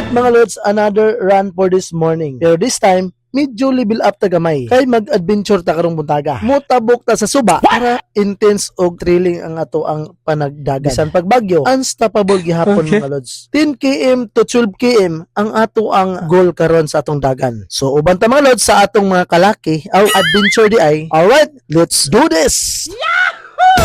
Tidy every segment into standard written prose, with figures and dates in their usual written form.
Alright mga lods, another run for this morning. Pero this time, medyo level up ta gamay. Kay mag-adventure ta karong buntaga. Mutabok ta sa suba para intense og thrilling ang ato ang panagdagan. Bisan pag bagyo, unstoppable gihapon mga lods. 10 km to 12 km ang ato ang goal karon sa atong dagan. So uban ta mga lods sa atong mga kalaki, aw adventure di ay. Alright, let's do this.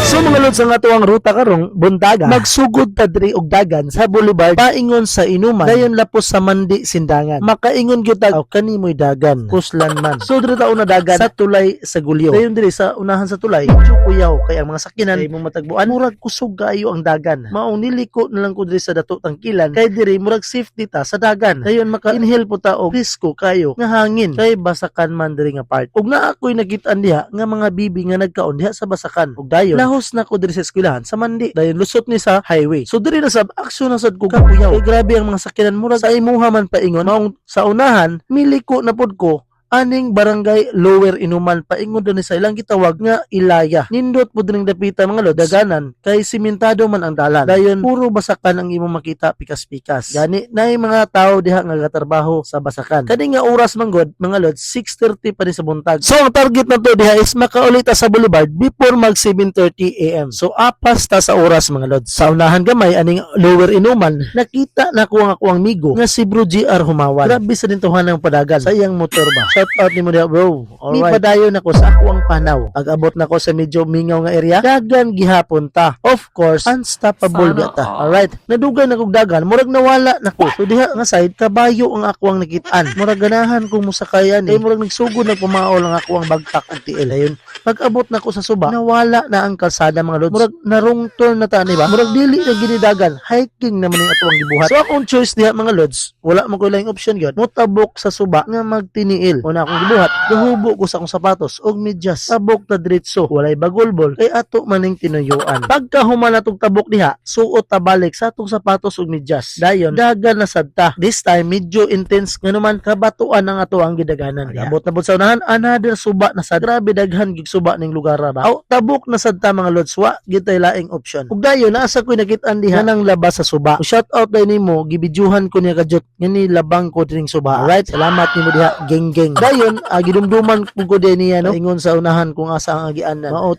So mga lods, ang ato ang ruta karong buntaga, magsugod ta diri og dagan sa boulevard paingon sa inuman, dayon lapos sa Mandi Sindangan. Makaingon gyud ta kanimoy dagan, kuslan man. So diri ta una dagan sa tulay sa Gulyo. Dayon diri sa unahan sa tulay, medyo kuyaw kay ang mga sakyanan ay mong matagbuan, murag kusog kaayo ang dagan. Maong niliko na lang ko diri sa dato tangkilan kay diri murag safety ta sa dagan. Dayon maka-inhale po ta og risko kayo nga hangin kay basakan man diri nga part. Ug naa ko'y nakit-an diha nga mga bibi nga nagkaon diha sa basakan. Ug dayon lahos na ko diri sa eskwelahan sa Mandi. Dayon lusot ni sa highway. So diri na sa aksyon na sad ko kapuyaw. Kay grabe ang mga sakyanan murag sa imuha man paingon. Maong sa unahan miliko na pod ko aning barangay Lower Inuman paingon doon sa ilang gitawag nga Ilaya. Nindot po din dapita mga lod, daganan kay simentado man ang dalan. Dayon puro basakan ang imong makita pikas-pikas. Gani nay mga tao diha nga gatrabaho sa basakan. Kani nga oras manggod mga lod 6:30 pa rin sa buntag. So ang target na to diha is makaulit ta sa boulevard before mag 7:30 AM. So apas ta sa oras mga lod. Sa unahan gamay aning Lower Inuman nakita na ko ang migo nga si Bro GR Humawan. Grabe sa dintuhan ng padagan. Sayang motor ba? Shout out ni mo diha bro. Alright. Mi padayon ako sa ako ang panaw. Pag-abot na ko sa medyo mingaw nga area, dagan gihapon ta. Of course, unstoppable ta. Alright. Nadugay na kog dagan, murag nawala na ko. So diha nga side kabayo ang ako ang nakitaan. Murag ganahan kong musakayan. Kay murag nagsugod na pumaol ang ako ang bagtak og tiil. Ayun. Pag-abot na ko sa suba, nawala na ang kalsada mga lods. Murag narong turn na ta ni ba? Murag dili na ginidagan. Hiking naman ang ato ang gibuhat. So akong choice diha mga lods, wala mo ko laing option gyud. Mutabok sa suba nga magtiniil. Una akong gibuhat, gahubo ko sa akong sapatos og medyas. Tabok na diretso, walay bagolbol kay ato maning tinuyuan. Pagka human atong tabok diha, suot ta balik sa atong sapatos og medyas. Dayon dagan na sadta. This time medyo intense nganuman kabatuan ang ato ang gidaganan. Abot na pod sa unahan, another suba na sad. Grabe daghan gig suba ning lugar ba. Aw tabok na sadta mga lods, wa gitay laing option. Ug dayon naasa ko'y nakit-an diha nang labas sa suba. Shout out day nimo, gibidyuhan ko niya kadyot ngani labang ko dining suba. Alright, salamat nimo diha, geng-geng. Dayon gidumduman ko din niya no ingon sa unahan kung asa ang agianan. Mao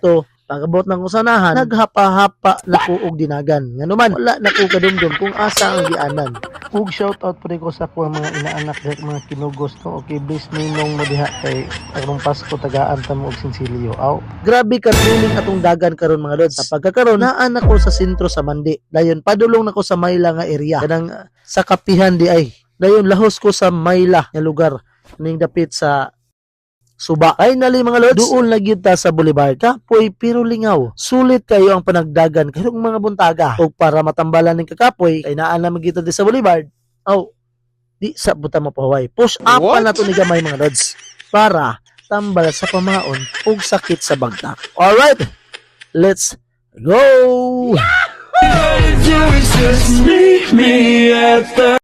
pagabot ng usanahan, naghapa-hapa na ko og dinagan. Nganuman wala na ko kadumdum kung asa ang agianan. Ug shout out pre ko sa ko mga inaanak direk mga kinugos no. Okay, bless ninong mo diha kay karong Pasko tagaan ta mo og sinsilyo. Aw, grabe ka thrilling atong dagan karon mga lods. Sa pagkakaron naa na ko sa sentro sa Mandi. Dayon padulong nako sa Mayla nga area. Kanang sa kapihan di ay. Dayon lahos ko sa Mayla nga lugar ning dapit sa Suba. Finally mga lods, doon lagi ta sa boulevard. Kapoy pero lingaw. Sulit kayo ang panagdagan karong mga buntaga. O para matambalan ng kakapoy, kay naa na magita di sa boulevard. Aw, di sa buta mapahuway. Push up pa na to ni gamay mga lods para tambal sa pamaon ug sakit sa bagtak. Alright, let's go!